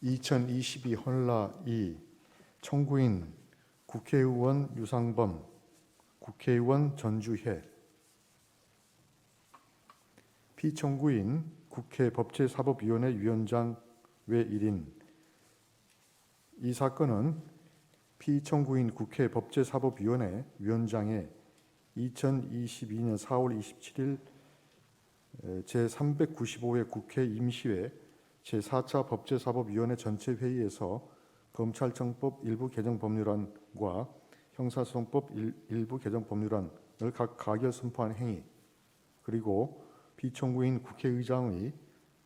2022 헌라 2 청구인 국회의원 유상범, 국회의원 전주혜, 피청구인 국회 법제사법위원회 위원장 외 1인. 이 사건은 피청구인 국회 법제사법위원회 위원장의 2022년 4월 27일 제395회 국회 임시회 제4차 법제사법위원회 전체 회의에서 검찰청법 일부 개정 법률안과 형사소송법 일부 개정 법률안을 각 가결 선포한 행위, 그리고 피청구인 국회의장의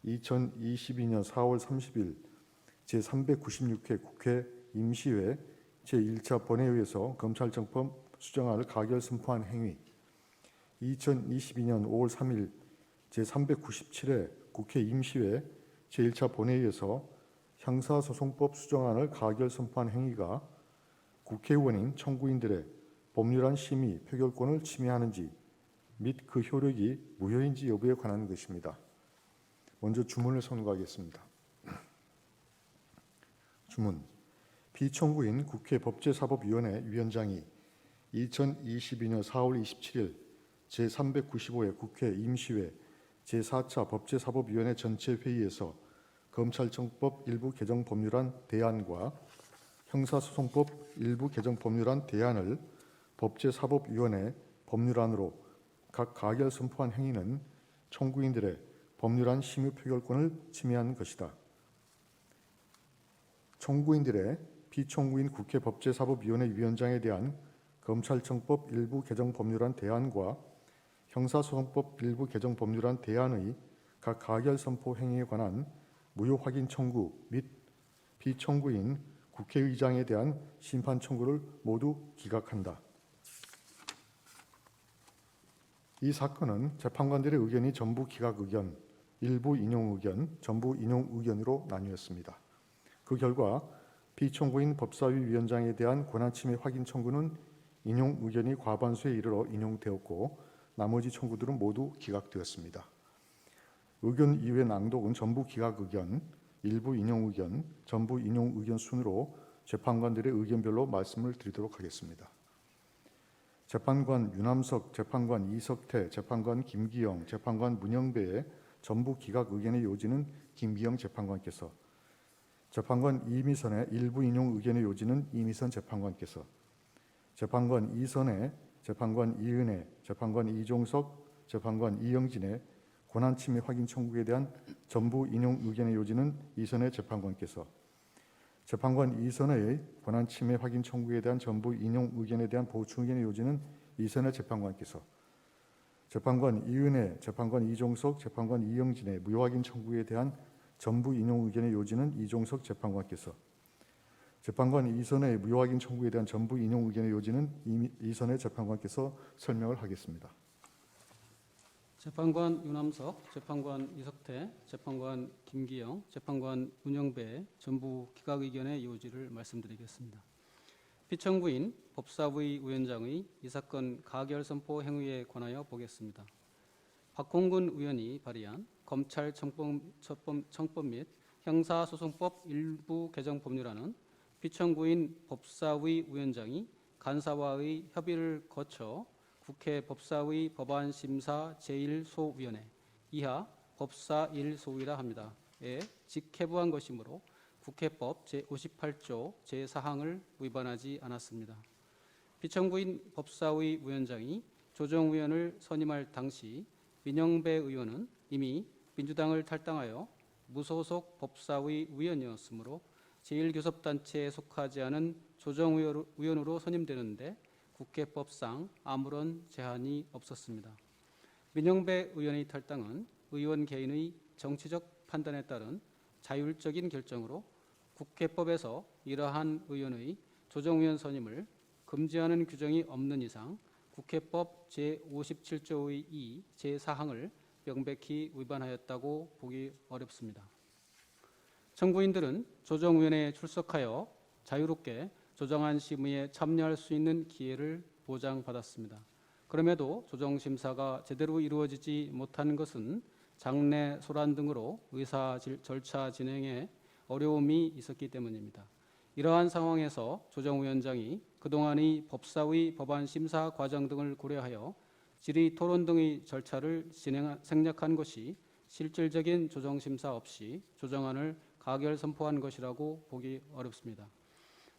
2022년 4월 30일 제396회 국회 임시회 제1차 본회의에서 검찰청법 수정안을 가결 선포한 행위, 2022년 5월 3일 제397회 국회 임시회 제1차 본회의에서 형사소송법 수정안을 가결 선포한 행위가 국회의원인 청구인들의 법률안 심의 표결권을 침해하는지 및 그 효력이 무효인지 여부에 관한 것입니다. 먼저 주문을 선고하겠습니다. 주문. 피청구인 국회 법제사법위원회 위원장이 2022년 4월 27일 제395회 국회 임시회 제4차 법제사법위원회 전체 회의에서 검찰청법 일부 개정 법률안 대안과 형사소송법 일부 개정 법률안 대안을 법제사법위원회 법률안으로 각 가결 선포한 행위는 청구인들의 법률안 심의 표결권을 침해한 것이다. 청구인들의 피청구인 국회 법제사법위원회 위원장에 대한 검찰청법 일부 개정 법률안 대안과 형사소송법 일부 개정 법률안 대안의 각 가결 선포 행위에 관한 무효 확인 청구 및 피청구인 국회의장에 대한 심판 청구를 모두 기각한다. 이 사건은 재판관들의 의견이 전부 기각 의견, 일부 인용 의견, 전부 인용 의견으로 나뉘었습니다. 그 결과 피청구인 법사위 위원장에 대한 권한침해 확인 청구는 인용 의견이 과반수에 이르러 인용되었고 나머지 청구들은 모두 기각되었습니다. 의견 이외의 낭독은 전부 기각 의견, 일부 인용 의견, 전부 인용 의견 순으로 재판관들의 의견별로 말씀을 드리도록 하겠습니다. 재판관 윤함석, 재판관 이석태, 재판관 김기영, 재판관 문영배의 전부 기각 의견의 요지는 김기영 재판관께서, 재판관 이미선의 일부 인용 의견의 요지는 이미선 재판관께서, 재판관 이선의, 재판관 이은혜, 재판관 이종석, 재판관 이영진의 권한침해 확인 청구에 대한 전부 인용 의견의 요지는 이선의 재판관께서, 재판관 이선의 권한침해 확인 청구에 대한 전부 인용 의견에 대한 보충 의견의 요지는 이선의 재판관께서, 재판관 이은혜, 재판관 이종석, 재판관 이영진의 무효 확인 청구에 대한 전부 인용 의견의 요지는 이종석 재판관께서, 재판관 이선의 무효 확인 청구에 대한 전부 인용 의견의 요지는 이선의 재판관께서 설명을 하겠습니다. 재판관 윤함석, 재판관 이석태, 재판관 김기영, 재판관 문영배의 전부 기각 의견의 요지를 말씀드리겠습니다. 피청구인 법사위 위원장의 이 사건 가결 선포 행위에 관하여 보겠습니다. 박홍근 의원이 발의한 검찰청법 및 형사소송법 일부 개정 법률안은 피청구인 법사위 위원장이 간사와의 협의를 거쳐 국회 법사위 법안심사 제1소위원회 이하 법사 1소위라 합니다. 에 직회부한 것이므로 국회법 제58조 제4항을 위반하지 않았습니다. 피청구인 법사위 위원장이 조정위원을 선임할 당시 민영배 의원은 이미 민주당을 탈당하여 무소속 법사위 위원이었으므로 제1교섭단체에 속하지 않은 조정위원으로 선임되는데 국회법상 아무런 제한이 없었습니다. 민영배 의원의 탈당은 의원 개인의 정치적 판단에 따른 자율적인 결정으로 국회법에서 이러한 의원의 조정위원 선임을 금지하는 규정이 없는 이상 국회법 제57조의 2 제4항을 명백히 위반하였다고 보기 어렵습니다. 청구인들은 조정위원회에 출석하여 자유롭게 조정안 심의에 참여할 수 있는 기회를 보장받았습니다. 그럼에도 조정심사가 제대로 이루어지지 못한 것은 장례, 소란 등으로 의사 절차 진행에 어려움이 있었기 때문입니다. 이러한 상황에서 조정위원장이 그동안의 법사위 법안 심사 과정 등을 고려하여 질의 토론 등의 절차를 생략한 것이 실질적인 조정 심사 없이 조정안을 가결 선포한 것이라고 보기 어렵습니다.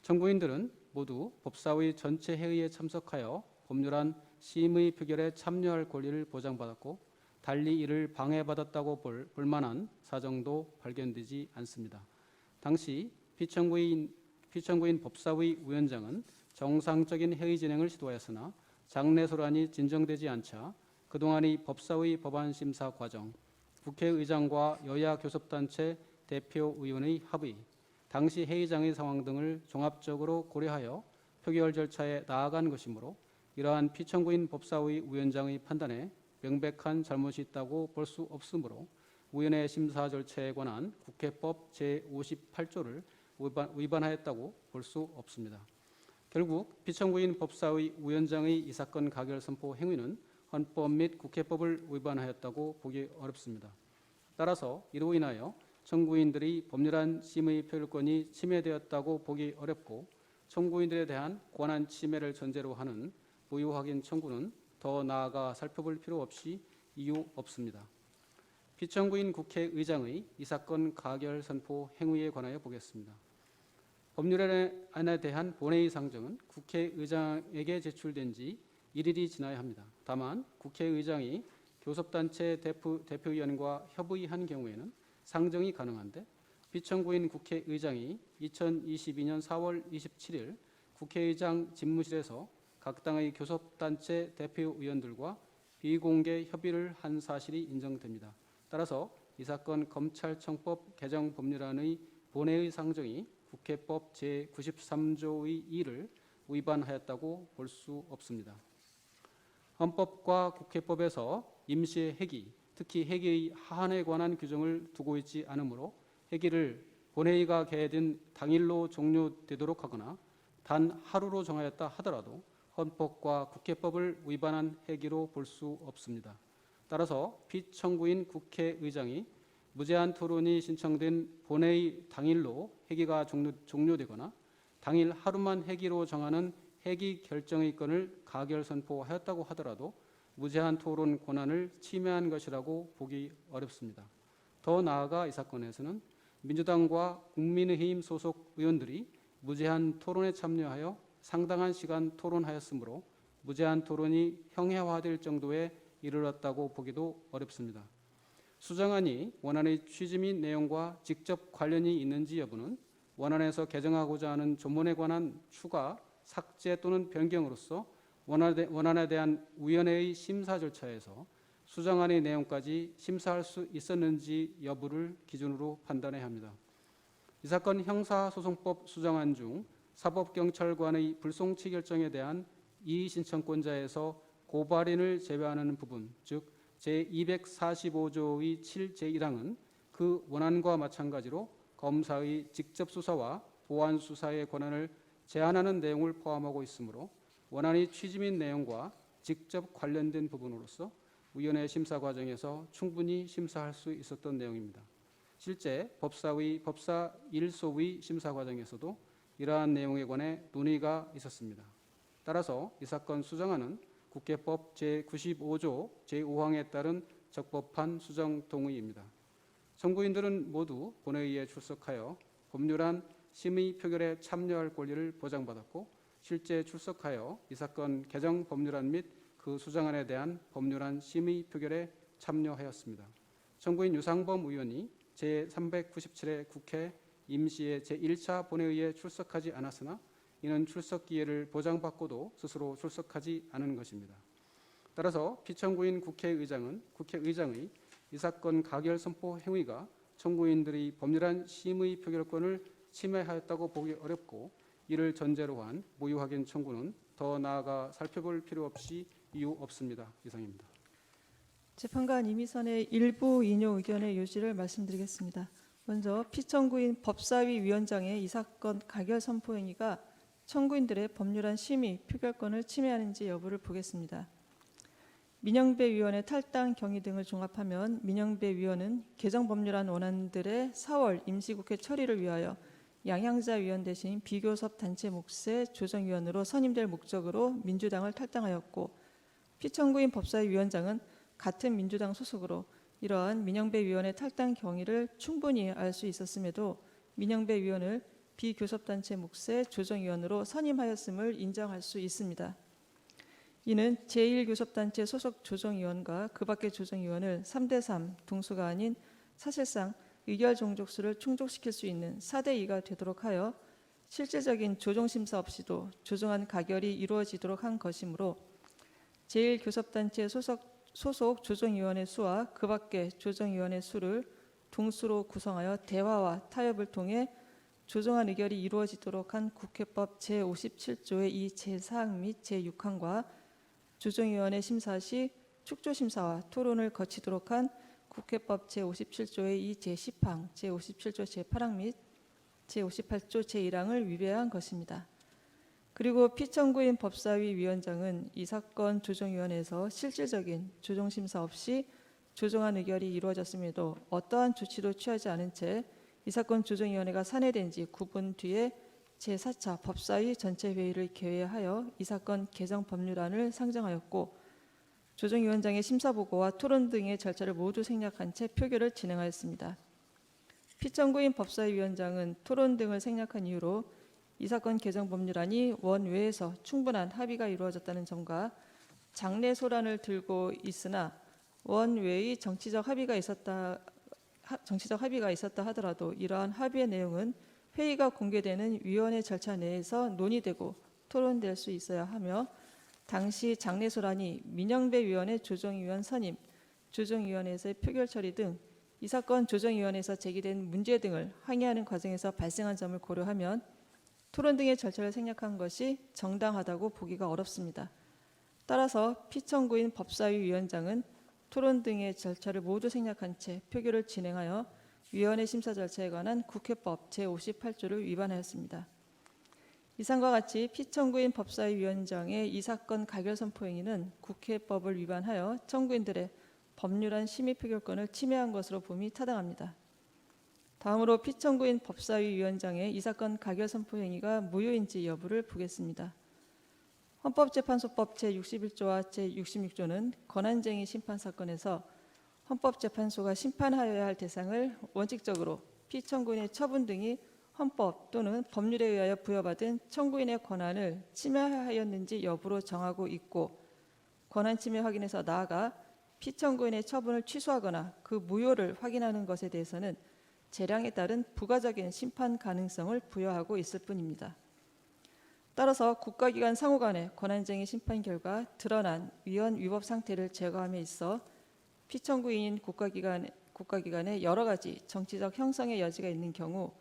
청구인들은 모두 법사위 전체 회의에 참석하여 법률안 심의 표결에 참여할 권리를 보장받았고 달리 이를 방해받았다고 볼 만한 사정도 발견되지 않습니다. 당시 피청구인 법사위 위원장은 정상적인 회의 진행을 시도하였으나 장내 소란이 진정되지 않자 그동안의 법사위 법안 심사 과정, 국회의장과 여야 교섭단체 대표의원의 합의, 당시 회의장의 상황 등을 종합적으로 고려하여 표결 절차에 나아간 것이므로 이러한 피청구인 법사위 위원장의 판단에 명백한 잘못이 있다고 볼 수 없으므로 위원회 심사 절차에 관한 국회법 제58조를 위반하였다고 볼 수 없습니다. 결국 피청구인 법사위 위원장의 이 사건 가결 선포 행위는 헌법 및 국회법을 위반하였다고 보기 어렵습니다. 따라서 이로 인하여 청구인들의 법률안 심의 표결권이 침해되었다고 보기 어렵고 청구인들에 대한 권한 침해를 전제로 하는 무효 확인 청구는 더 나아가 살펴볼 필요 없이 이유 없습니다. 피청구인 국회의장의 이 사건 가결 선포 행위에 관하여 보겠습니다. 법률안에 대한 본회의 상정은 국회의장에게 제출된 지 1일이 지나야 합니다. 다만 국회의장이 교섭단체 대표위원과 협의한 경우에는 상정이 가능한데 피청구인 국회의장이 2022년 4월 27일 국회의장 집무실에서 각 당의 교섭단체 대표위원들과 비공개 협의를 한 사실이 인정됩니다. 따라서 이 사건 검찰청법 개정 법률안의 본회의 상정이 국회법 제93조의 2를 위반하였다고 볼 수 없습니다. 헌법과 국회법에서 임시의 회기, 특히 회기의 하한에 관한 규정을 두고 있지 않으므로 회기를 본회의가 개회된 당일로 종료되도록 하거나 단 하루로 정하였다 하더라도 헌법과 국회법을 위반한 회기로 볼 수 없습니다. 따라서 피청구인 국회의장이 무제한 토론이 신청된 본회의 당일로 회기가 종료되거나 당일 하루만 회기로 정하는 회기 결정의 건을 가결 선포하였다고 하더라도 무제한 토론 권한을 침해한 것이라고 보기 어렵습니다. 더 나아가 이 사건에서는 민주당과 국민의힘 소속 의원들이 무제한 토론에 참여하여 상당한 시간 토론하였으므로 무제한 토론이 형해화될 정도에 이르렀다고 보기도 어렵습니다. 수정안이 원안의 취지 및 내용과 직접 관련이 있는지 여부는 원안에서 개정하고자 하는 조문에 관한 추가, 삭제 또는 변경으로서 원안에 대한 위원회의 심사 절차에서 수정안의 내용까지 심사할 수 있었는지 여부를 기준으로 판단해야 합니다. 이 사건 형사소송법 수정안 중 사법경찰관의 불송치 결정에 대한 이의신청권자에서 고발인을 제외하는 부분, 즉 제245조의 7제1항은 그 원안과 마찬가지로 검사의 직접 수사와 보완 수사의 권한을 제한하는 내용을 포함하고 있으므로 원안의 취지 및 내용과 직접 관련된 부분으로서 위원회 심사 과정에서 충분히 심사할 수 있었던 내용입니다. 실제 법사위 법사 1소위 심사 과정에서도 이러한 내용에 관해 논의가 있었습니다. 따라서 이 사건 수정안은 국회법 제95조 제5항에 따른 적법한 수정 동의입니다. 청구인들은 모두 본회의에 출석하여 법률안 심의 표결에 참여할 권리를 보장받았고 실제 출석하여 이 사건 개정 법률안 및 그 수정안에 대한 법률안 심의 표결에 참여하였습니다. 청구인 유상범 의원이 제397회 국회 임시의 제1차 본회의에 출석하지 않았으나 이는 출석 기회를 보장받고도 스스로 출석하지 않은 것입니다. 따라서 피청구인 국회의장의 이 사건 가결 선포 행위가 청구인들의 법률안 심의 표결권을 침해하였다고 보기 어렵고 이를 전제로 한 무효 확인 청구는 더 나아가 살펴볼 필요 없이 이유 없습니다. 이상입니다. 재판관 이미선의 일부 인용 의견의 요지를 말씀드리겠습니다. 먼저 피청구인 법사위 위원장의 이 사건 가결 선포 행위가 청구인들의 법률안 심의 표결권을 침해하는지 여부를 보겠습니다. 민영배 위원의 탈당 경위 등을 종합하면 민영배 위원은 개정법률안 원안들의 4월 임시국회 처리를 위하여 양향자 위원 대신 비교섭 단체 몫의 조정위원으로 선임될 목적으로 민주당을 탈당하였고, 피청구인 법사위 위원장은 같은 민주당 소속으로 이러한 민영배 위원의 탈당 경위를 충분히 알 수 있었음에도 민영배 위원을 비교섭단체 몫의 조정위원으로 선임하였음을 인정할 수 있습니다. 이는 제1교섭단체 소속 조정위원과 그 밖의 조정위원을 3대3 동수가 아닌 사실상 의결 종족수를 충족시킬 수 있는 4대2가 되도록 하여 실질적인 조정심사 없이도 조정안 가결이 이루어지도록 한 것이므로 제1교섭단체 소속 조정위원의 수와 그 밖의 조정위원의 수를 동수로 구성하여 대화와 타협을 통해 조정안 의결이 이루어지도록 한 국회법 제57조의 이 제4항 및 제6항과 조정위원회 심사 시 축조심사와 토론을 거치도록 한 국회법 제57조의 이 제10항, 제57조 제8항 및 제58조 제1항을 위배한 것입니다. 그리고 피청구인 법사위 위원장은 이 사건 조정위원회에서 실질적인 조정심사 없이 조정안 의결이 이루어졌음에도 어떠한 조치도 취하지 않은 채 이 사건 조정위원회가 산회된 지 9분 뒤에 제4차 법사위 전체 회의를 개회하여 이 사건 개정 법률안을 상정하였고, 조정위원장의 심사보고와 토론 등의 절차를 모두 생략한 채 표결을 진행하였습니다. 피청구인 법사위 위원장은 토론 등을 생략한 이유로 이 사건 개정 법률안이 원외에서 충분한 합의가 이루어졌다는 점과 장내 소란을 들고 있으나 원외의 정치적 합의가 있었다 하더라도 이러한 합의의 내용은 회의가 공개되는 위원회 절차 내에서 논의되고 토론될 수 있어야 하며, 당시 장내 소란이 민영배 위원의 조정위원 선임, 조정위원회에서의 표결 처리 등 이 사건 조정위원회에서 제기된 문제 등을 항의하는 과정에서 발생한 점을 고려하면 토론 등의 절차를 생략한 것이 정당하다고 보기가 어렵습니다. 따라서 피청구인 법사위 위원장은 토론 등의 절차를 모두 생략한 채 표결을 진행하여 위원회 심사 절차에 관한 국회법 제58조를 위반하였습니다. 이상과 같이 피청구인 법사위 위원장의 이 사건 가결 선포 행위는 국회법을 위반하여 청구인들의 법률안 심의 표결권을 침해한 것으로 봄이 타당합니다. 다음으로 피청구인 법사위 위원장의 이 사건 가결 선포 행위가 무효인지 여부를 보겠습니다. 헌법재판소법 제61조와 제66조는 권한쟁의 심판 사건에서 헌법재판소가 심판하여야 할 대상을 원칙적으로 피청구인의 처분 등이 헌법 또는 법률에 의하여 부여받은 청구인의 권한을 침해하였는지 여부로 정하고 있고, 권한 침해 확인에서 나아가 피청구인의 처분을 취소하거나 그 무효를 확인하는 것에 대해서는 재량에 따른 부가적인 심판 가능성을 부여하고 있을 뿐입니다. 따라서 국가기관 상호 간의 권한쟁의 심판 결과 드러난 위헌 위법 상태를 제거함에 있어 피청구인인 국가기관의 여러 가지 정치적 형성의 여지가 있는 경우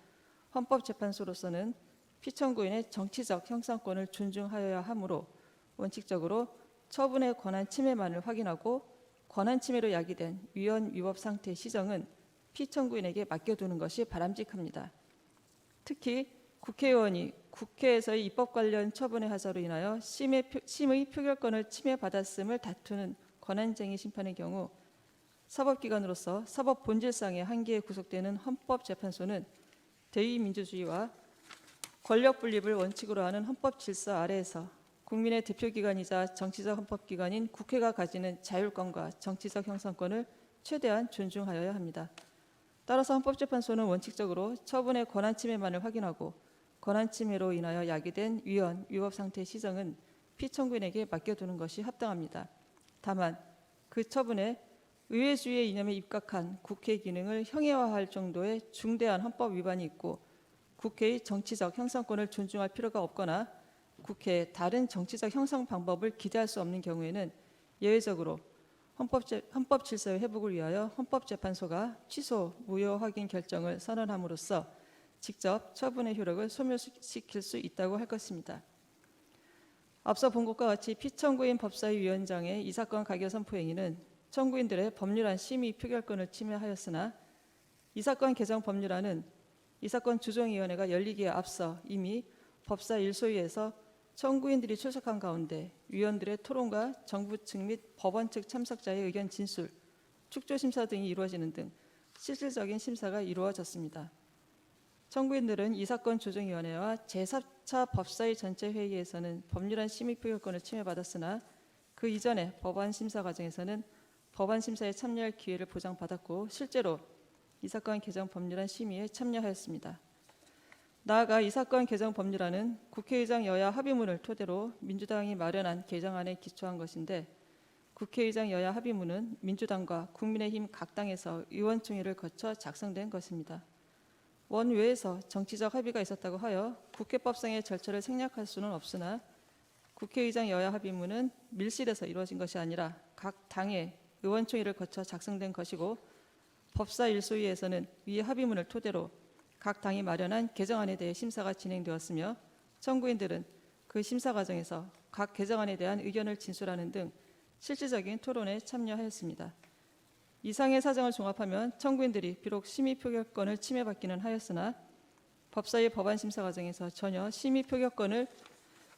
헌법재판소로서는 피청구인의 정치적 형성권을 존중하여야 하므로 원칙적으로 처분의 권한 침해만을 확인하고 권한 침해로 야기된 위헌 위법 상태의 시정은 피청구인에게 맡겨두는 것이 바람직합니다. 특히 국회의원이 국회에서의 입법 관련 처분의 하자로 인하여 심의 표결권을 침해받았음을 다투는 권한쟁의 심판의 경우 사법기관으로서 사법 본질상의 한계에 구속되는 헌법재판소는 대의민주주의와 권력 분립을 원칙으로 하는 헌법 질서 아래에서 국민의 대표기관이자 정치적 헌법기관인 국회가 가지는 자율권과 정치적 형성권을 최대한 존중하여야 합니다. 따라서 헌법재판소는 원칙적으로 처분의 권한 침해만을 확인하고 권한 침해로 인하여 야기된 위헌 위법 상태의 시정은 피청구인에게 맡겨두는 것이 합당합니다. 다만 그 처분에 의회주의의 이념에 입각한 국회 기능을 형해화할 정도의 중대한 헌법 위반이 있고 국회의 정치적 형성권을 존중할 필요가 없거나 국회의 다른 정치적 형성 방법을 기대할 수 없는 경우에는 예외적으로 헌법 질서의 회복을 위하여 헌법재판소가 취소 무효 확인 결정을 선언함으로써 직접 처분의 효력을 소멸시킬 수 있다고 할 것입니다. 앞서 본 것과 같이 피청구인 법사위 위원장의 이 사건 가결 선포 행위는 청구인들의 법률안 심의 표결권을 침해하였으나 이 사건 개정 법률안은 이 사건 조정위원회가 열리기에 앞서 이미 법사 1소위에서 청구인들이 출석한 가운데 위원들의 토론과 정부 측 및 법원 측 참석자의 의견 진술, 축조 심사 등이 이루어지는 등 실질적인 심사가 이루어졌습니다. 청구인들은 이 사건 조정위원회와 제4차 법사위 전체 회의에서는 법률안 심의 표결권을 침해받았으나 그 이전에 법안 심사 과정에서는 법안 심사에 참여할 기회를 보장받았고 실제로 이 사건 개정 법률안 심의에 참여하였습니다. 나아가 이 사건 개정 법률안은 국회의장 여야 합의문을 토대로 민주당이 마련한 개정안에 기초한 것인데 국회의장 여야 합의문은 민주당과 국민의힘 각 당에서 의원총회를 거쳐 작성된 것입니다. 원외에서 정치적 합의가 있었다고 하여 국회법상의 절차를 생략할 수는 없으나 국회의장 여야 합의문은 밀실에서 이루어진 것이 아니라 각 당의 의원총회를 거쳐 작성된 것이고 법사 일소위에서는 위 합의문을 토대로 각 당이 마련한 개정안에 대해 심사가 진행되었으며 청구인들은 그 심사 과정에서 각 개정안에 대한 의견을 진술하는 등 실질적인 토론에 참여하였습니다. 이상의 사정을 종합하면 청구인들이 비록 심의 표결권을 침해받기는 하였으나 법사위 법안 심사 과정에서 전혀 심의 표결권을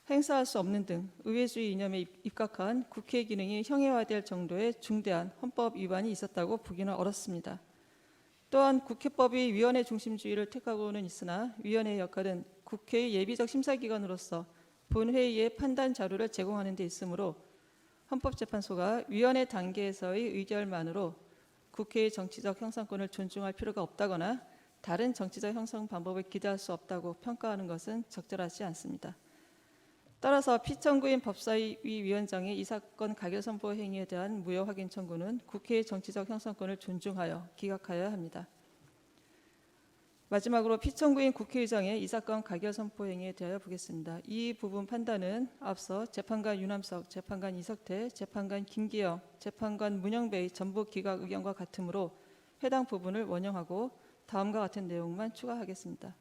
행사할 수 없는 등 의회주의 이념에 입각한 국회 기능이 형해화될 정도의 중대한 헌법 위반이 있었다고 보기는 어렵습니다. 또한 국회법이 위원회 중심주의를 택하고는 있으나 위원회의 역할은 국회의 예비적 심사기관으로서 본회의의 판단 자료를 제공하는 데 있으므로 헌법재판소가 위원회 단계에서의 의결만으로 국회의 정치적 형성권을 존중할 필요가 없다거나 다른 정치적 형성 방법을 기대할 수 없다고 평가하는 것은 적절하지 않습니다. 따라서 피청구인 법사위 위원장의 이 사건 가결선포 행위에 대한 무효 확인 청구는 국회의 정치적 형성권을 존중하여 기각하여야 합니다. 마지막으로 피청구인 국회의장의 이 사건 가결선포 행위에 대하여 보겠습니다. 이 부분 판단은 앞서 재판관 유남석, 재판관 이석태, 재판관 김기영, 재판관 문영배의 전부 기각 의견과 같으므로 해당 부분을 원용하고 다음과 같은 내용만 추가하겠습니다.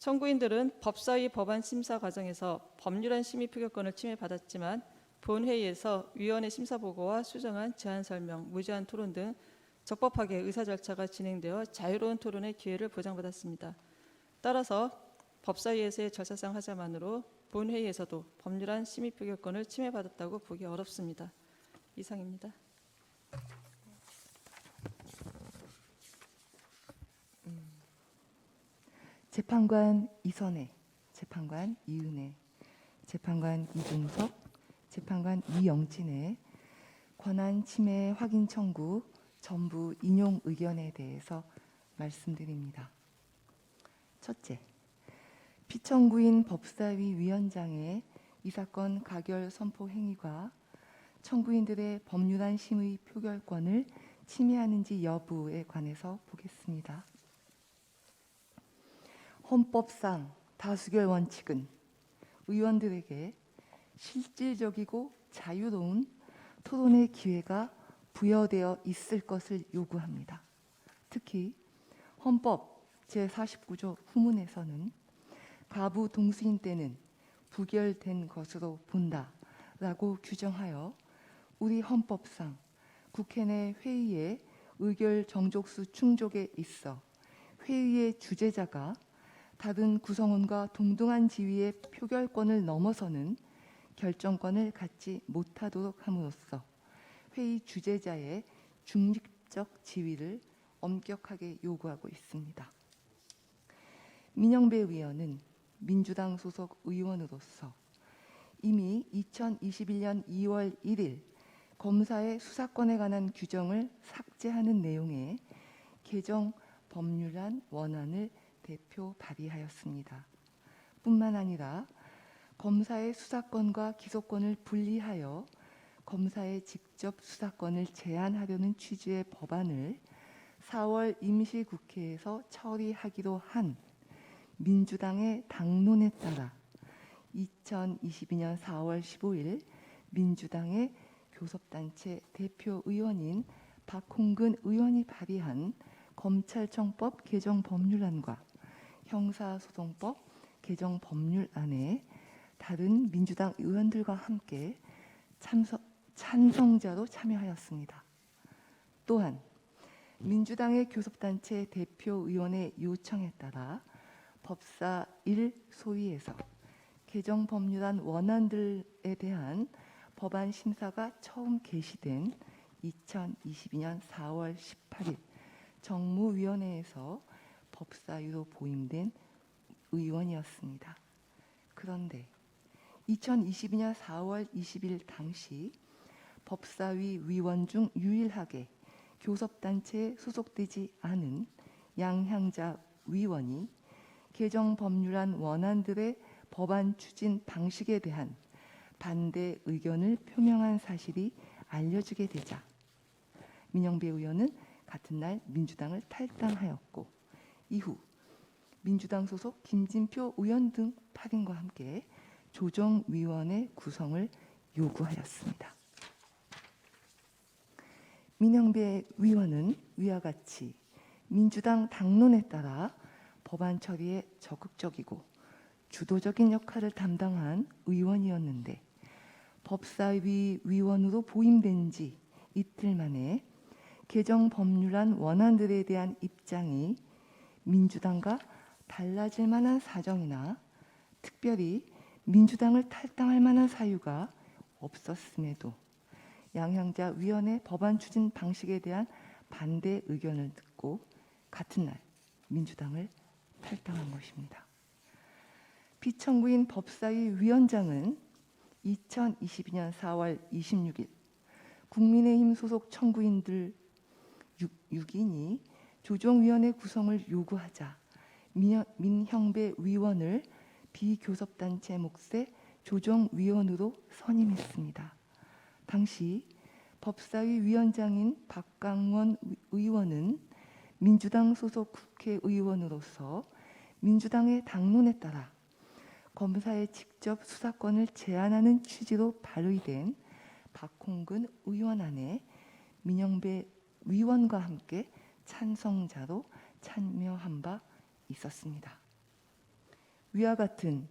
청구인들은 법사위 법안 심사 과정에서 법률안 심의 표결권을 침해받았지만 본회의에서 위원회 심사 보고와 수정안, 제안 설명, 무제한 토론 등 적법하게 의사 절차가 진행되어 자유로운 토론의 기회를 보장받았습니다. 따라서 법사위에서의 절차상 하자만으로 본회의에서도 법률안 심의 표결권을 침해받았다고 보기 어렵습니다. 이상입니다. 재판관 이선혜, 재판관 이은혜, 재판관 이종석, 재판관 이영진의 권한 침해 확인 청구 전부 인용 의견에 대해서 말씀드립니다. 첫째, 피청구인 법사위 위원장의 이 사건 가결 선포 행위가 청구인들의 법률안 심의 표결권을 침해하는지 여부에 관해서 보겠습니다. 헌법상 다수결 원칙은 의원들에게 실질적이고 자유로운 토론의 기회가 부여되어 있을 것을 요구합니다. 특히 헌법 제49조 후문에서는 가부 동수인 때는 부결된 것으로 본다라고 규정하여 우리 헌법상 국회 내 회의의 의결 정족수 충족에 있어 회의의 주재자가 다른 구성원과 동등한 지위의 표결권을 넘어서는 결정권을 갖지 못하도록 함으로써 회의 주재자의 중립적 지위를 엄격하게 요구하고 있습니다. 민영배 의원은 민주당 소속 의원으로서 이미 2021년 2월 1일 검사의 수사권에 관한 규정을 삭제하는 내용의 개정 법률안 원안을 대표 발의하였습니다. 뿐만 아니라 검사의 수사권과 기소권을 분리하여 검사의 직접 수사권을 제한하려는 취지의 법안을 4월 임시국회에서 처리하기로 한 민주당의 당론에 따라 2022년 4월 15일 민주당의 교섭단체 대표 의원인 박홍근 의원이 발의한 검찰청법 개정 법률안과 형사소송법 개정 법률안에 다른 민주당 의원들과 함께 찬성자로 참여하였습니다. 또한 민주당의 교섭단체 대표 의원의 요청에 따라 법사 1소위에서 개정 법률안 원안들에 대한 법안 심사가 처음 개시된 2022년 4월 18일 정무위원회에서 법사위로 보임된 의원이었습니다. 그런데 2022년 4월 20일 당시 법사위 위원 중 유일하게 교섭단체에 소속되지 않은 양향자 위원이 개정 법률안 원안들의 법안 추진 방식에 대한 반대 의견을 표명한 사실이 알려지게 되자 민영배 의원은 같은 날 민주당을 탈당하였고 이후 민주당 소속 김진표 의원 등 8인과 함께 조정위원회 구성을 요구하였습니다. 민영배 위원은 위와 같이 민주당 당론에 따라 법안 처리에 적극적이고 주도적인 역할을 담당한 의원이었는데 법사위 위원으로 보임된 지 이틀 만에 개정 법률안 원안들에 대한 입장이 민주당과 달라질 만한 사정이나 특별히 민주당을 탈당할 만한 사유가 없었음에도 양향자 위원의 법안 추진 방식에 대한 반대 의견을 듣고 같은 날 민주당을 탈당한 것입니다. 피청구인 법사위 위원장은 2022년 4월 26일 국민의힘 소속 청구인들 6인이 조정위원회 구성을 요구하자 민형배 위원을 비교섭단체 몫의 조정위원으로 선임했습니다. 당시 법사위 위원장인 박강원 의원은 민주당 소속 국회의원으로서 민주당의 당론에 따라 검사의 직접 수사권을 제한하는 취지로 발의된 박홍근 의원안에 민영배 위원과 함께 찬성자로 참여한 바 있었습니다. 위와 같은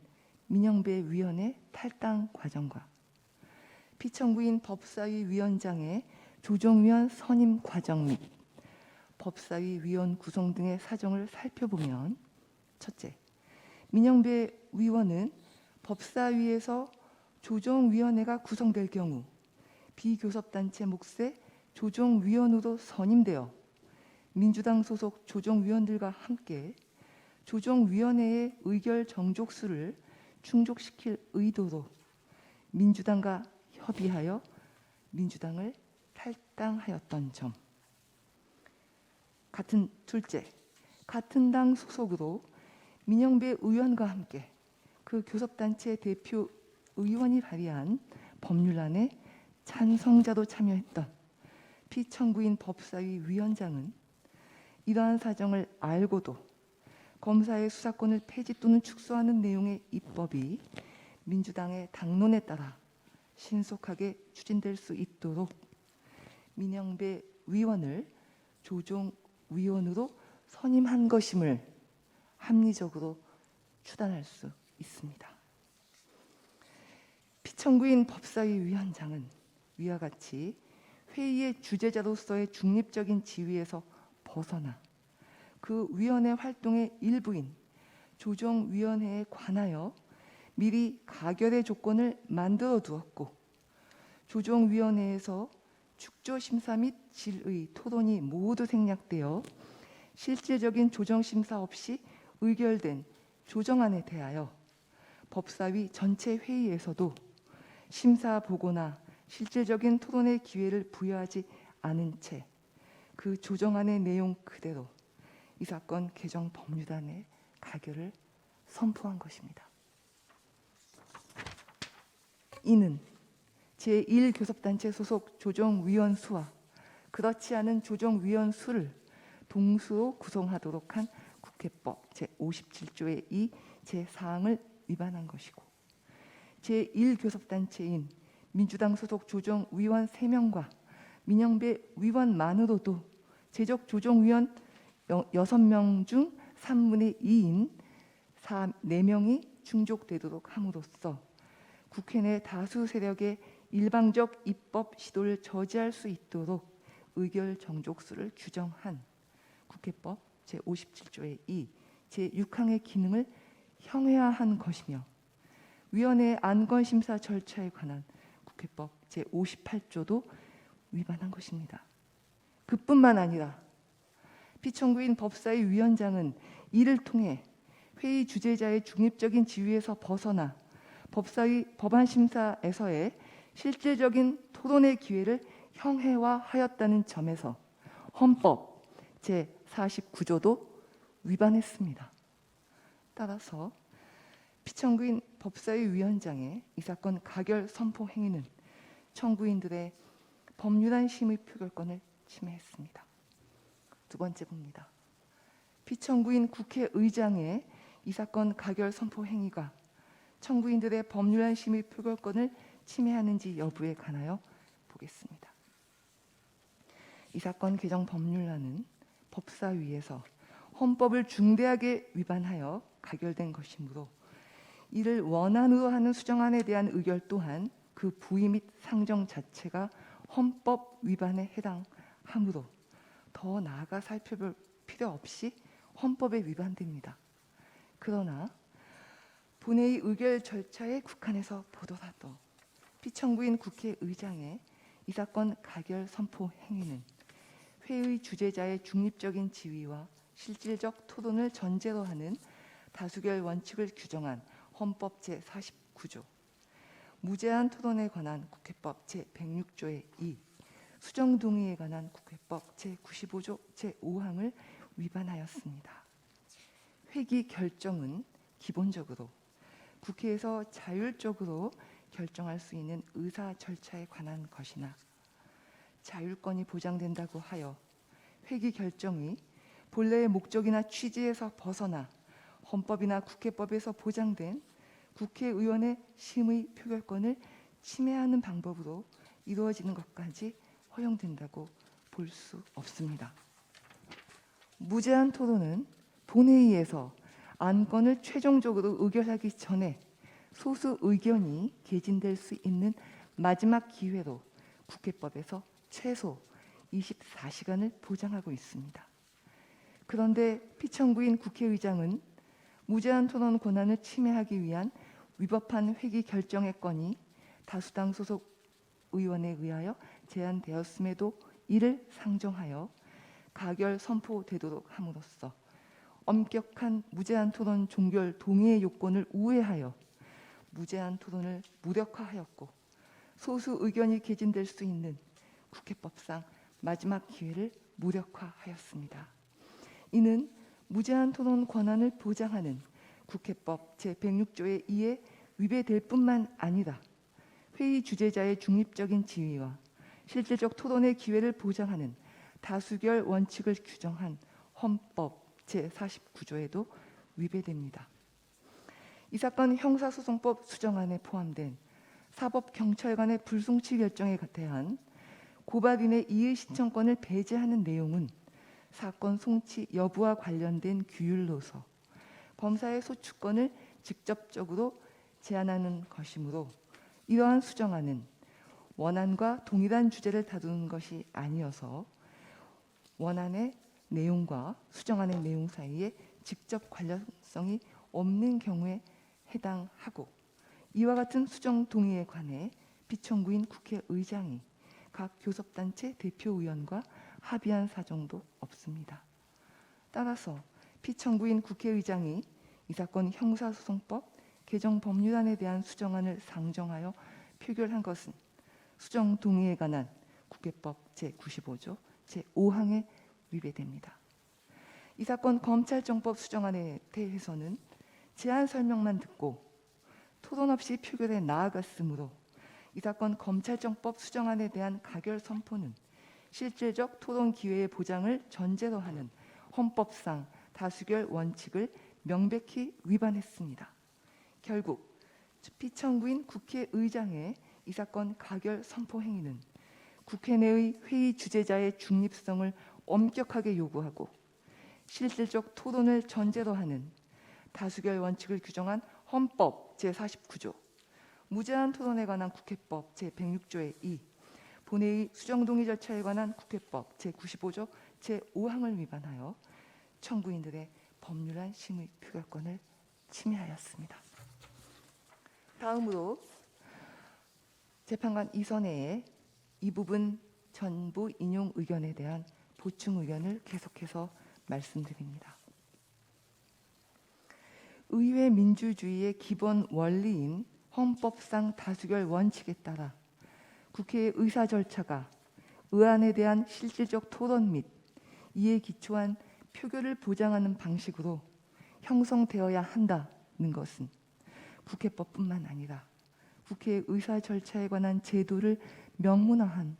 민영배 위원의 탈당 과정과 피청구인 법사위 위원장의 조정위원 선임 과정 및 법사위 위원 구성 등의 사정을 살펴보면 첫째, 민영배 위원은 법사위에서 조정위원회가 구성될 경우 비교섭단체 몫의 조정위원으로 선임되어 민주당 소속 조정위원들과 함께 조정위원회의 의결 정족수를 충족시킬 의도로 민주당과 협의하여 민주당을 탈당하였던 점. 둘째, 같은 당 소속으로 민영배 의원과 함께 그 교섭단체 대표 의원이 발의한 법률안에 찬성자로 참여했던 피청구인 법사위 위원장은 이러한 사정을 알고도 검사의 수사권을 폐지 또는 축소하는 내용의 입법이 민주당의 당론에 따라 신속하게 추진될 수 있도록 민영배 위원을 조정위원으로 선임한 것임을 합리적으로 추단할 수 있습니다. 피청구인 법사위 위원장은 위와 같이 회의의 주재자로서의 중립적인 지위에서 벗어나 그 위원회 활동의 일부인 조정위원회에 관하여 미리 가결의 조건을 만들어 두었고 조정위원회에서 축조심사 및 질의, 토론이 모두 생략되어 실질적인 조정심사 없이 의결된 조정안에 대하여 법사위 전체 회의에서도 심사 보고나 실질적인 토론의 기회를 부여하지 않은 채 그 조정안의 내용 그대로 이 사건 개정 법률안의 가결을 선포한 것입니다. 이는 제1교섭단체 소속 조정위원 수와 그렇지 않은 조정위원 수를 동수로 구성하도록 한 국회법 제57조의 2 제4항을 위반한 것이고 제1교섭단체인 민주당 소속 조정위원 3명과 민영배 위원만으로도 제적 조정위원 6명 중 3분의 2인 4명이 충족되도록 함으로써 국회 내 다수 세력의 일방적 입법 시도를 저지할 수 있도록 의결 정족수를 규정한 국회법 제57조의 2 제6항의 기능을 형해화한 것이며 위원회의 안건 심사 절차에 관한 국회법 제58조도 위반한 것입니다. 그뿐만 아니라 피청구인 법사위 위원장은 이를 통해 회의 주재자의 중립적인 지위에서 벗어나 법사위 법안 심사에서의 실질적인 토론의 기회를 형해화하였다는 점에서 헌법 제49조도 위반했습니다. 따라서 피청구인 법사위 위원장의 이 사건 가결 선포 행위는 청구인들의 법률안 심의 표결권을 침해했습니다. 두 번째 봅니다. 피청구인 국회의장의 이 사건 가결 선포 행위가 청구인들의 법률안 심의 표결권을 침해하는지 여부에 관하여 보겠습니다. 이 사건 개정 법률안은 법사위에서 헌법을 중대하게 위반하여 가결된 것이므로 이를 원안으로 하는 수정안에 대한 의결 또한 그 부의 및 상정 자체가 헌법 위반에 해당하므로 더 나아가 살펴볼 필요 없이 헌법에 위반됩니다. 그러나 본회의 의결 절차에 국한해서 보더라도 피청구인 국회의장의 이 사건 가결 선포 행위는 회의 주재자의 중립적인 지위와 실질적 토론을 전제로 하는 다수결 원칙을 규정한 헌법 제49조, 무제한 토론에 관한 국회법 제106조의 2, 수정 동의에 관한 국회법 제95조 제5항을 위반하였습니다. 회기 결정은 기본적으로 국회에서 자율적으로 결정할 수 있는 의사 절차에 관한 것이나 자율권이 보장된다고 하여 회기 결정이 본래의 목적이나 취지에서 벗어나 헌법이나 국회법에서 보장된 국회의원의 심의 표결권을 침해하는 방법으로 이루어지는 것까지 허용된다고 볼 수 없습니다. 무제한 토론은 본회의에서 안건을 최종적으로 의결하기 전에 소수 의견이 개진될 수 있는 마지막 기회로 국회법에서 최소 24시간을 보장하고 있습니다. 그런데 피청구인 국회의장은 무제한 토론 권한을 침해하기 위한 위법한 회기 결정의 건이 다수당 소속 의원에 의하여 제안되었음에도 이를 상정하여 가결 선포되도록 함으로써 엄격한 무제한 토론 종결 동의의 요건을 우회하여 무제한 토론을 무력화하였고 소수 의견이 개진될 수 있는 국회법상 마지막 기회를 무력화하였습니다. 이는 무제한 토론 권한을 보장하는 국회법 제106조의 2에 위배될 뿐만 아니라 회의 주재자의 중립적인 지위와 실질적 토론의 기회를 보장하는 다수결 원칙을 규정한 헌법 제49조에도 위배됩니다. 이 사건 형사소송법 수정안에 포함된 사법경찰관의 불송치 결정에 대한 고발인의 이의 신청권을 배제하는 내용은 사건 송치 여부와 관련된 규율로서 검사의 소추권을 직접적으로 제한하는 것이므로 이러한 수정안은 원안과 동일한 주제를 다루는 것이 아니어서 원안의 내용과 수정안의 내용 사이에 직접 관련성이 없는 경우에 해당하고 이와 같은 수정 동의에 관해 피청구인 국회의장이 각 교섭단체 대표의원과 합의한 사정도 없습니다. 따라서 피청구인 국회의장이 이 사건 형사소송법 개정 법률안에 대한 수정안을 상정하여 표결한 것은 수정 동의에 관한 국회법 제95조 제5항에 위배됩니다. 이 사건 검찰청법 수정안에 대해서는 제안 설명만 듣고 토론 없이 표결에 나아갔으므로 이 사건 검찰청법 수정안에 대한 가결 선포는 실질적 토론 기회의 보장을 전제로 하는 헌법상 다수결 원칙을 명백히 위반했습니다. 결국 피청구인 국회의장의 이 사건 가결 선포 행위는 국회 내의 회의 주재자의 중립성을 엄격하게 요구하고 실질적 토론을 전제로 하는 다수결 원칙을 규정한 헌법 제49조, 무제한 토론에 관한 국회법 제106조의 2, 본회의 수정동의 절차에 관한 국회법 제95조 제5항을 위반하여 청구인들의 법률안 심의 표결권을 침해하였습니다. 다음으로 재판관 이선혜의 이 부분 전부 인용 의견에 대한 보충 의견을 계속해서 말씀드립니다. 의회 민주주의의 기본 원리인 헌법상 다수결 원칙에 따라 국회의 의사 절차가 의안에 대한 실질적 토론 및 이에 기초한 표결을 보장하는 방식으로 형성되어야 한다는 것은 국회법뿐만 아니라 국회의 의사 절차에 관한 제도를 명문화한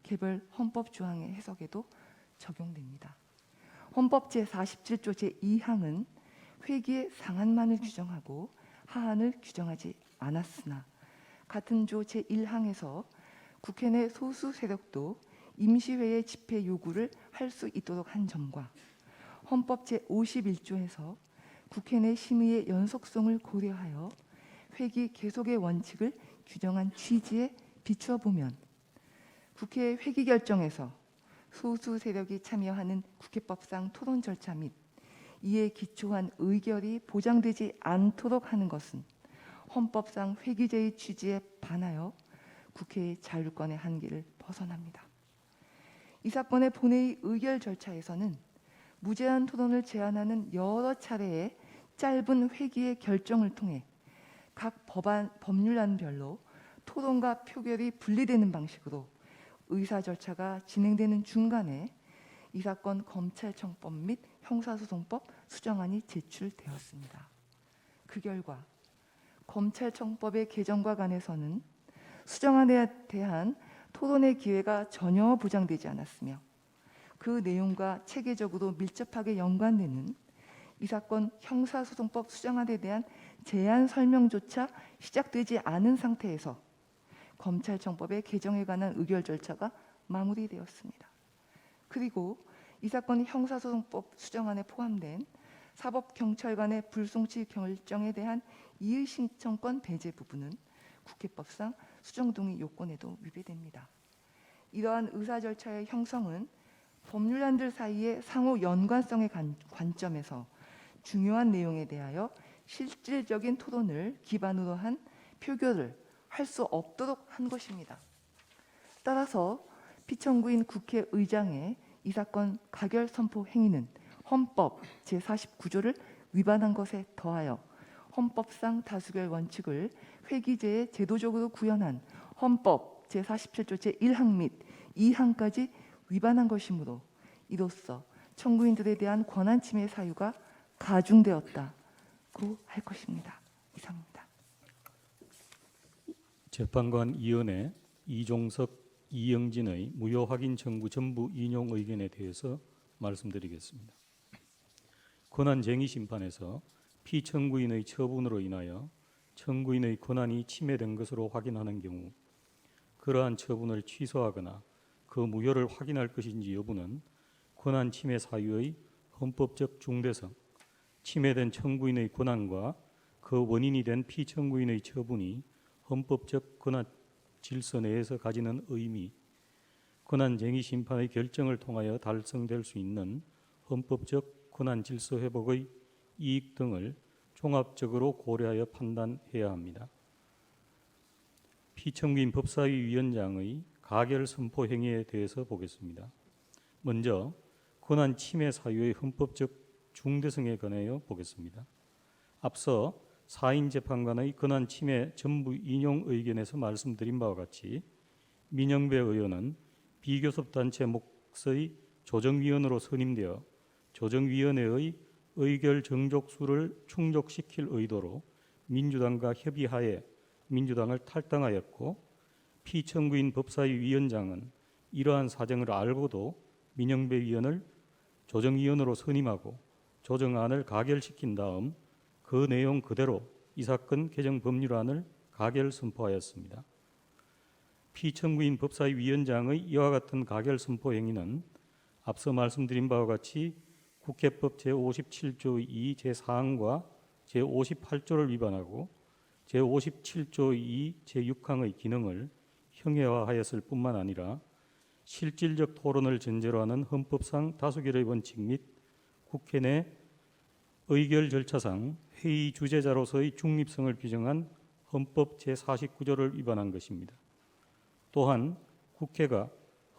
개별 헌법 조항의 해석에도 적용됩니다. 헌법 제47조 제2항은 회기의 상한만을 규정하고 하한을 규정하지 않았으나 같은 조 제1항에서 국회 내 소수 세력도 임시회의 집회 요구를 할 수 있도록 한 점과 헌법 제51조에서 국회 내 심의의 연속성을 고려하여 회기 계속의 원칙을 규정한 취지에 비추어 보면 국회의 회기 결정에서 소수 세력이 참여하는 국회법상 토론 절차 및 이에 기초한 의결이 보장되지 않도록 하는 것은 헌법상 회기제의 취지에 반하여 국회의 자율권의 한계를 벗어납니다. 이 사건의 본회의 의결 절차에서는 무제한 토론을 제한하는 여러 차례의 짧은 회기의 결정을 통해 각 법률안별로 토론과 표결이 분리되는 방식으로 의사 절차가 진행되는 중간에 이 사건 검찰청법 및 형사소송법 수정안이 제출되었습니다. 그 결과 검찰청법의 개정과 관해서는 수정안에 대한 토론의 기회가 전혀 보장되지 않았으며 그 내용과 체계적으로 밀접하게 연관되는 이 사건 형사소송법 수정안에 대한 제안 설명조차 시작되지 않은 상태에서 검찰청법의 개정에 관한 의결 절차가 마무리되었습니다. 그리고 이 사건 형사소송법 수정안에 포함된 사법경찰관의 불송치 결정에 대한 이의 신청권 배제 부분은 국회법상 수정동의 요건에도 위배됩니다. 이러한 의사 절차의 형성은 법률안들 사이의 상호 연관성의 관점에서 중요한 내용에 대하여 실질적인 토론을 기반으로 한 표결을 할 수 없도록 한 것입니다. 따라서 피청구인 국회의장의 이 사건 가결 선포 행위는 헌법 제49조를 위반한 것에 더하여 헌법상 다수결 원칙을 회기제에 제도적으로 구현한 헌법 제47조 제1항 및 2항까지 위반한 것이므로 이로써 청구인들에 대한 권한 침해 사유가 가중되었다고 할 것입니다. 이상입니다. 재판관 이은혜, 이종석, 이영진의 무효 확인 청구 전부 인용 의견에 대해서 말씀드리겠습니다. 권한쟁의 심판에서 피청구인의 처분으로 인하여 청구인의 권한이 침해된 것으로 확인하는 경우 그러한 처분을 취소하거나 그 무효를 확인할 것인지 여부는 권한 침해 사유의 헌법적 중대성, 침해된 청구인의 권한과 그 원인이 된 피청구인의 처분이 헌법적 권한 질서 내에서 가지는 의미, 권한쟁의 심판의 결정을 통하여 달성될 수 있는 헌법적 권한 질서 회복의 이익 등을 종합적으로 고려하여 판단해야 합니다. 피청구인 법사위 위원장의 가결 선포 행위에 대해서 보겠습니다. 먼저 권한 침해 사유의 헌법적 중대성에 관하여 보겠습니다. 앞서 사인 재판관의 권한 침해 전부 인용 의견에서 말씀드린 바와 같이 민영배 의원은 비교섭단체 몫의 조정위원으로 선임되어 조정위원회의 의결 정족수를 충족시킬 의도로 민주당과 협의하에 민주당을 탈당하였고 피청구인 법사위 위원장은 이러한 사정을 알고도 민영배 위원을 조정위원으로 선임하고 조정안을 가결시킨 다음 그 내용 그대로 이 사건 개정 법률안을 가결 선포하였습니다. 피청구인 법사위 위원장의 이와 같은 가결 선포 행위는 앞서 말씀드린 바와 같이 국회법 제57조 2 제4항과 제58조를 위반하고 제57조 2 제6항의 기능을 형해화하였을 뿐만 아니라 실질적 토론을 전제로 하는 헌법상 다수결의 원칙 및 국회 내 의결 절차상 회의 주재자로서의 중립성을 규정한 헌법 제49조를 위반한 것입니다. 또한 국회가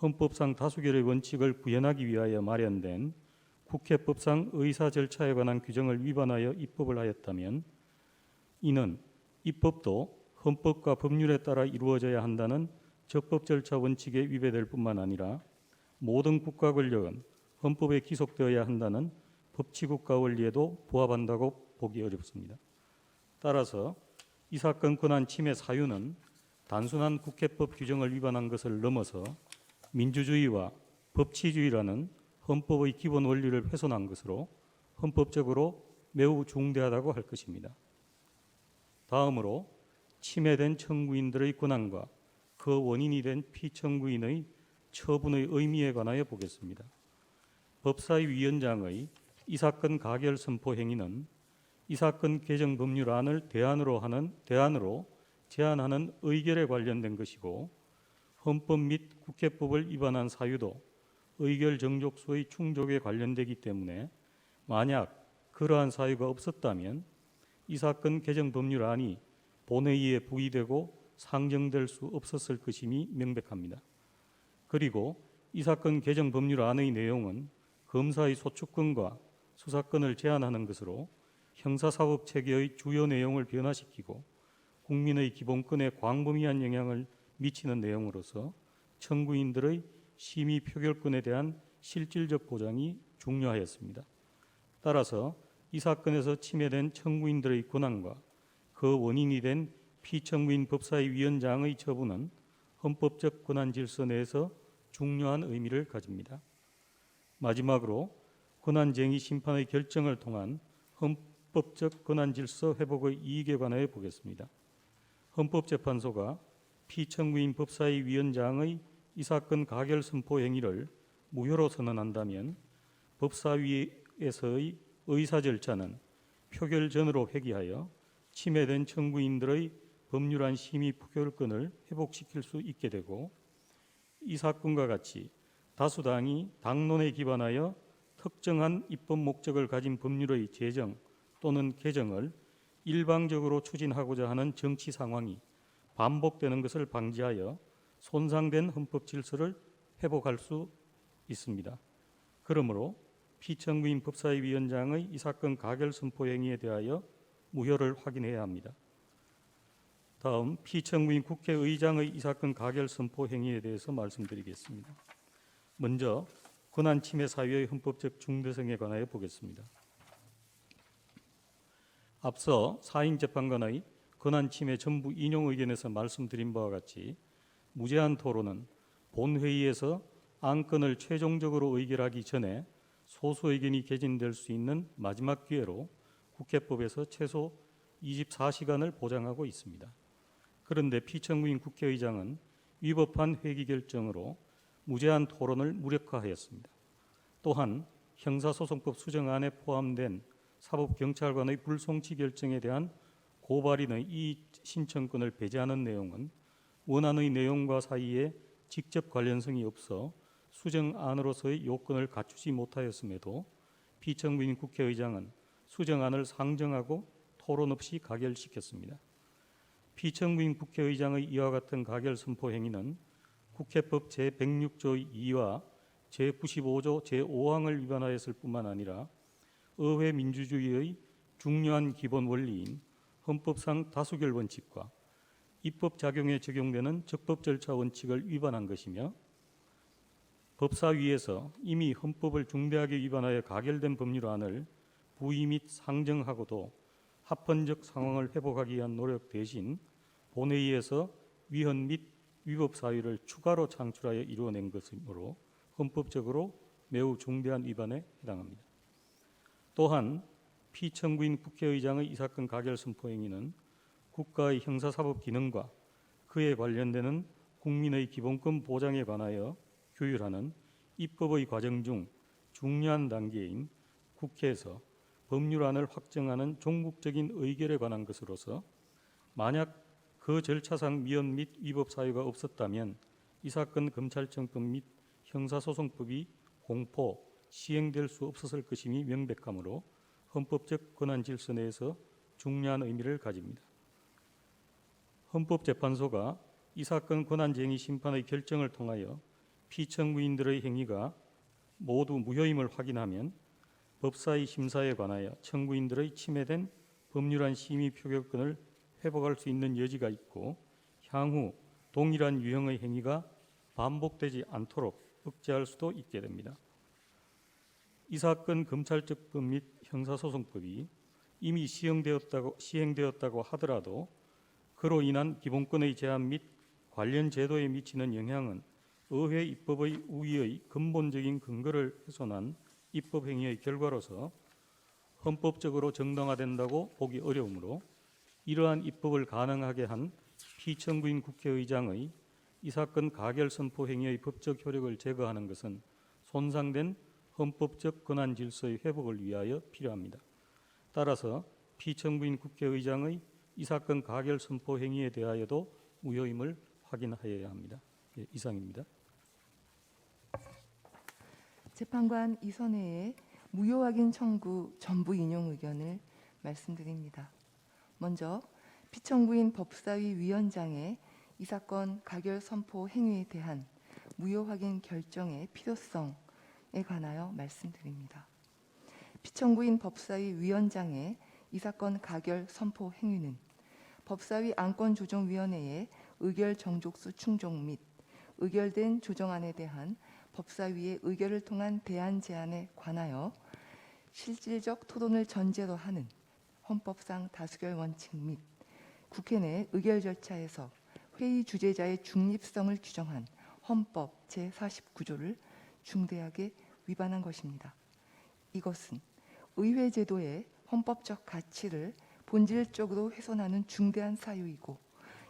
헌법상 다수결의 원칙을 구현하기 위하여 마련된 국회법상 의사 절차에 관한 규정을 위반하여 입법을 하였다면 이는 입법도 헌법과 법률에 따라 이루어져야 한다는 적법 절차 원칙에 위배될 뿐만 아니라 모든 국가 권력은 헌법에 기속되어야 한다는 법치국가 원리에도 부합한다고 보기 어렵습니다. 따라서 이 사건 권한 침해 사유는 단순한 국회법 규정을 위반한 것을 넘어서 민주주의와 법치주의라는 헌법의 기본 원리를 훼손한 것으로 헌법적으로 매우 중대하다고 할 것입니다. 다음으로 침해된 청구인들의 권한과 그 원인이 된 피청구인의 처분의 의미에 관하여 보겠습니다. 법사위 위원장의 이 사건 가결 선포 행위는 이 사건 개정 법률안을 대안으로 제안하는 의결에 관련된 것이고 헌법 및 국회법을 위반한 사유도 의결 정족수의 충족에 관련되기 때문에 만약 그러한 사유가 없었다면 이 사건 개정 법률안이 본회의에 부의되고 상정될 수 없었을 것임이 명백합니다. 그리고 이 사건 개정 법률안의 내용은 검사의 소추권과 수사권을 제한하는 것으로 형사사법 체계의 주요 내용을 변화시키고 국민의 기본권에 광범위한 영향을 미치는 내용으로서 청구인들의 심의 표결권에 대한 실질적 보장이 중요하였습니다. 따라서 이 사건에서 침해된 청구인들의 권한과 그 원인이 된 피청구인 법사위 위원장의 처분은 헌법적 권한 질서 내에서 중요한 의미를 가집니다. 마지막으로 권한쟁의 심판의 결정을 통한 헌법적 권한 질서 회복의 이익에 관하여 보겠습니다. 헌법재판소가 피청구인 법사위 위원장의 이 사건 가결 선포 행위를 무효로 선언한다면 법사위에서의 의사 절차는 표결 전으로 회귀하여 침해된 청구인들의 법률안 심의 표결권을 회복시킬 수 있게 되고 이 사건과 같이 다수당이 당론에 기반하여 특정한 입법 목적을 가진 법률의 제정 또는 개정을 일방적으로 추진하고자 하는 정치 상황이 반복되는 것을 방지하여 손상된 헌법 질서를 회복할 수 있습니다. 그러므로 피청구인 법사위 위원장의 이 사건 가결 선포 행위에 대하여 무효를 확인해야 합니다. 다음 피청구인 국회의장의 이 사건 가결 선포 행위에 대해서 말씀드리겠습니다. 먼저 권한 침해 사유의 헌법적 중대성에 관하여 보겠습니다. 앞서 사인 재판관의 권한 침해 전부 인용 의견에서 말씀드린 바와 같이 무제한 토론은 본회의에서 안건을 최종적으로 의결하기 전에 소수 의견이 개진될 수 있는 마지막 기회로 국회법에서 최소 24시간을 보장하고 있습니다. 그런데 피청구인 국회의장은 위법한 회기 결정으로 무제한 토론을 무력화하였습니다. 또한 형사소송법 수정안에 포함된 사법경찰관의 불송치 결정에 대한 고발인의 이의 신청권을 배제하는 내용은 원안의 내용과 사이에 직접 관련성이 없어 수정안으로서의 요건을 갖추지 못하였음에도 피청구인 국회의장은 수정안을 상정하고 토론 없이 가결시켰습니다. 피청구인 국회의장의 이와 같은 가결 선포 행위는 국회법 제106조 2와 제95조 제5항을 위반하였을 뿐만 아니라 의회 민주주의의 중요한 기본 원리인 헌법상 다수결 원칙과 입법 작용에 적용되는 적법 절차 원칙을 위반한 것이며 법사위에서 이미 헌법을 중대하게 위반하여 가결된 법률안을 부의 및 상정하고도 합헌적 상황을 회복하기 위한 노력 대신 본회의에서 위헌 및 위법 사유를 추가로 창출하여 이루어낸 것이므로 헌법적으로 매우 중대한 위반에 해당합니다. 또한 피청구인 국회의장의 이 사건 가결 선포 행위는 국가의 형사사법 기능과 그에 관련되는 국민의 기본권 보장에 관하여 규율하는 입법의 과정 중 중요한 단계인 국회에서 법률안을 확정하는 종국적인 의결에 관한 것으로서 만약 그 절차상 미연 및 위법 사유가 없었다면 이 사건 검찰청법 및 형사소송법이 공포, 시행될 수 없었을 것임이 명백하므로 헌법적 권한 질서 내에서 중요한 의미를 가집니다. 헌법재판소가 이 사건 권한쟁의 심판의 결정을 통하여 피청구인들의 행위가 모두 무효임을 확인하면 법사위 심사에 관하여 청구인들의 침해된 법률안 심의 표결권을 회복할 수 있는 여지가 있고 향후 동일한 유형의 행위가 반복되지 않도록 억제할 수도 있게 됩니다. 이 사건 검찰적법 및 형사소송법이 이미 시행되었다고 하더라도 그로 인한 기본권의 제한 및 관련 제도에 미치는 영향은 의회 입법의 우위의 근본적인 근거를 훼손한 입법 행위의 결과로서 헌법적으로 정당화된다고 보기 어려우므로 이러한 입법을 가능하게 한 피청구인 국회의장의 이 사건 가결 선포 행위의 법적 효력을 제거하는 것은 손상된 헌법적 권한 질서의 회복을 위하여 필요합니다. 따라서 피청구인 국회의장의 이 사건 가결 선포 행위에 대하여도 무효임을 확인하여야 합니다. 예, 이상입니다. 재판관 이선혜의 무효 확인 청구 전부 인용 의견을 말씀드립니다. 먼저 피청구인 법사위 위원장의 이 사건 가결 선포 행위에 대한 무효 확인 결정의 필요성에 관하여 말씀드립니다. 피청구인 법사위 위원장의 이 사건 가결 선포 행위는 법사위 안건조정위원회의 의결 정족수 충족 및 의결된 조정안에 대한 법사위의 의결을 통한 대안 제안에 관하여 실질적 토론을 전제로 하는 헌법상 다수결 원칙 및 국회 내 의결 절차에서 회의 주재자의 중립성을 규정한 헌법 제49조를 중대하게 위반한 것입니다. 이것은 의회 제도의 헌법적 가치를 본질적으로 훼손하는 중대한 사유이고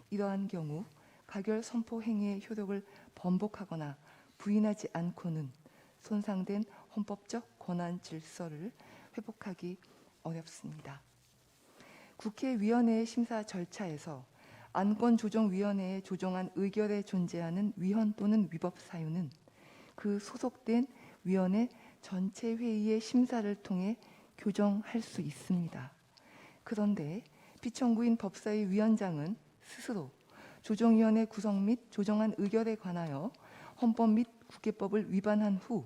이러한 경우 가결 선포 행위의 효력을 번복하거나 부인하지 않고는 손상된 헌법적 권한 질서를 회복하기 어렵습니다. 국회위원회의 심사 절차에서 안건조정위원회에 조정한 의결에 존재하는 위헌 또는 위법 사유는 그 소속된 위원회 전체 회의의 심사를 통해 교정할 수 있습니다. 그런데 피청구인 법사위 위원장은 스스로 조정위원회 구성 및 조정한 의결에 관하여 헌법 및 국회법을 위반한 후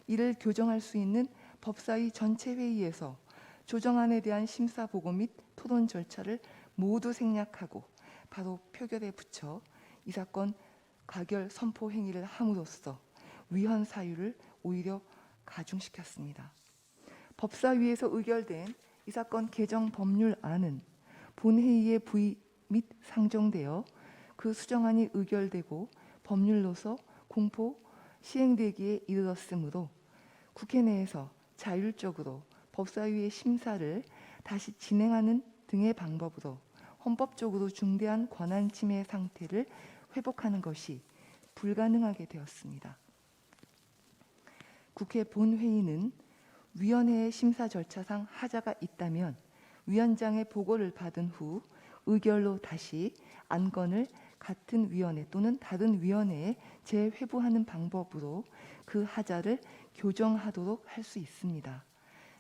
이를 교정할 수 있는 법사위 전체 회의에서 조정안에 대한 심사 보고 및 토론 절차를 모두 생략하고 바로 표결에 붙여 이 사건 가결 선포 행위를 함으로써 위헌 사유를 오히려 가중시켰습니다. 법사위에서 의결된 이 사건 개정 법률안은 본회의에 부의 및 상정되어 그 수정안이 의결되고 법률로서 공포 시행되기에 이르렀으므로 국회 내에서 자율적으로 법사위의 심사를 다시 진행하는 등의 방법으로 헌법적으로 중대한 권한 침해 상태를 회복하는 것이 불가능하게 되었습니다. 국회 본회의는 위원회의 심사 절차상 하자가 있다면 위원장의 보고를 받은 후 의결로 다시 안건을 같은 위원회 또는 다른 위원회에 재회부하는 방법으로 그 하자를 교정하도록 할 수 있습니다.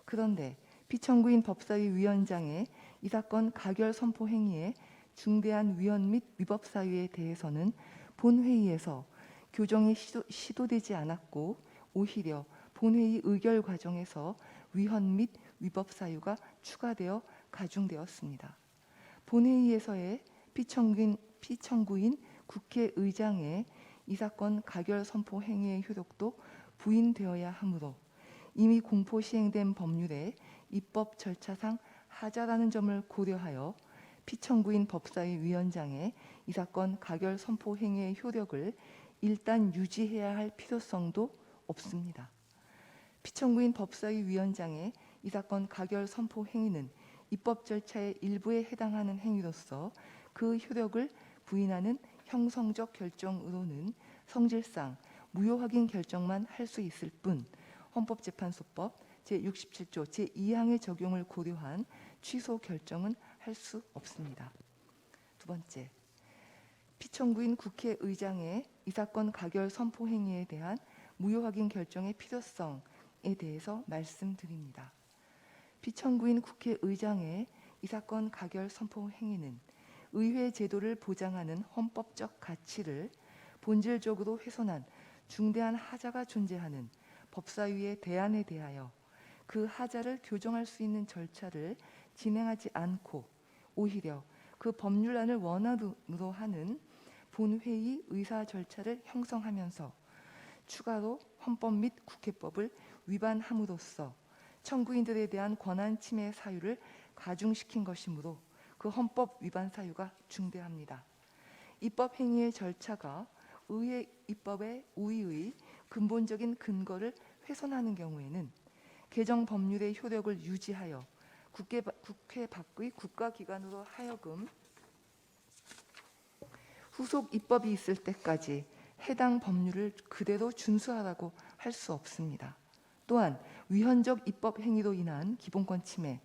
그런데 피청구인 법사위 위원장의 이 사건 가결 선포 행위에 중대한 위헌 및 위법 사유에 대해서는 본회의에서 교정이 시도되지 않았고 오히려 본회의 의결 과정에서 위헌 및 위법 사유가 추가되어 가중되었습니다. 본회의에서의 피청구인 국회의장의 이 사건 가결 선포 행위의 효력도 부인되어야 하므로 이미 공포 시행된 법률의 입법 절차상 하자라는 점을 고려하여 피청구인 법사위 위원장의 이 사건 가결 선포 행위의 효력을 일단 유지해야 할 필요성도 없습니다. 피청구인 법사위 위원장의 이 사건 가결 선포 행위는 입법 절차의 일부에 해당하는 행위로서 그 효력을 부인하는 형성적 결정으로는 성질상 무효 확인 결정만 할 수 있을 뿐 헌법재판소법 제67조 제2항의 적용을 고려한 취소 결정은 할 수 없습니다. 두 번째, 피청구인 국회의장의 이 사건 가결 선포 행위에 대한 무효 확인 결정의 필요성에 대해서 말씀드립니다. 피청구인 국회의장의 이 사건 가결 선포 행위는 의회 제도를 보장하는 헌법적 가치를 본질적으로 훼손한 중대한 하자가 존재하는 법사위의 대안에 대하여 그 하자를 교정할 수 있는 절차를 진행하지 않고 오히려 그 법률안을 원안으로 하는 본회의 의사 절차를 형성하면서 추가로 헌법 및 국회법을 위반함으로써 청구인들에 대한 권한 침해 사유를 가중시킨 것이므로 그 헌법 위반 사유가 중대합니다. 입법 행위의 절차가 의회 입법의 우위의 근본적인 근거를 훼손하는 경우에는 개정 법률의 효력을 유지하여 국회 밖의 국가기관으로 하여금 후속 입법이 있을 때까지 해당 법률을 그대로 준수하라고 할 수 없습니다. 또한 위헌적 입법 행위로 인한 기본권 침해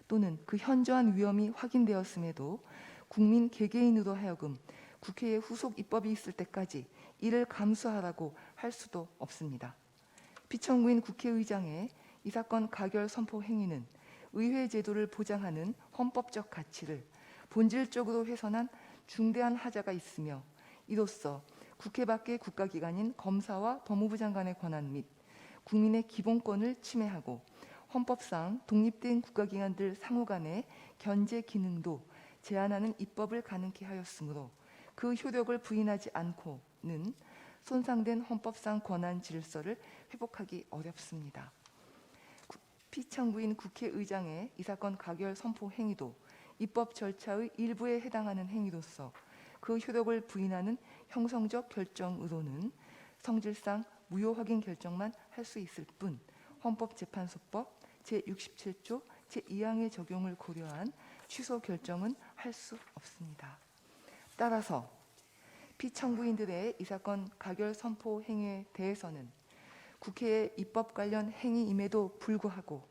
또는 그 현저한 위험이 확인되었음에도 국민 개개인으로 하여금 국회에 후속 입법이 있을 때까지 이를 감수하라고 할 수도 없습니다. 피청구인 국회의장의 이 사건 가결 선포 행위는 의회 제도를 보장하는 헌법적 가치를 본질적으로 훼손한 중대한 하자가 있으며 이로써 국회 밖의 국가기관인 검사와 법무부 장관의 권한 및 국민의 기본권을 침해하고 헌법상 독립된 국가기관들 상호 간의 견제 기능도 제한하는 입법을 가능케 하였으므로 그 효력을 부인하지 않고는 손상된 헌법상 권한 질서를 회복하기 어렵습니다. 피청구인 국회의장의 이 사건 가결 선포 행위도 입법 절차의 일부에 해당하는 행위로서 그 효력을 부인하는 형성적 결정으로는 성질상 무효 확인 결정만 할 수 있을 뿐 헌법재판소법 제67조 제2항의 적용을 고려한 취소 결정은 할 수 없습니다. 따라서 피청구인들의 이 사건 가결 선포 행위에 대해서는 국회의 입법 관련 행위임에도 불구하고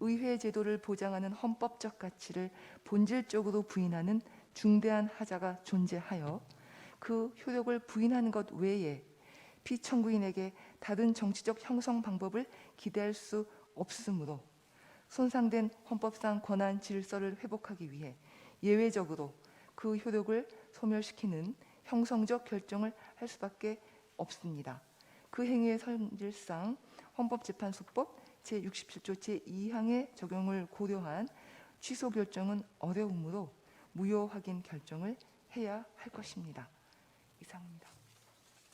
의회 제도를 보장하는 헌법적 가치를 본질적으로 부인하는 중대한 하자가 존재하여 그 효력을 부인하는 것 외에 피청구인에게 다른 정치적 형성 방법을 기대할 수 없으므로 손상된 헌법상 권한 질서를 회복하기 위해 예외적으로 그 효력을 소멸시키는 형성적 결정을 할 수밖에 없습니다. 그 행위의 성질상 헌법재판소법 제67조 제2항의 적용을 고려한 취소 결정은 어려우므로 무효 확인 결정을 해야 할 것입니다. 이상입니다.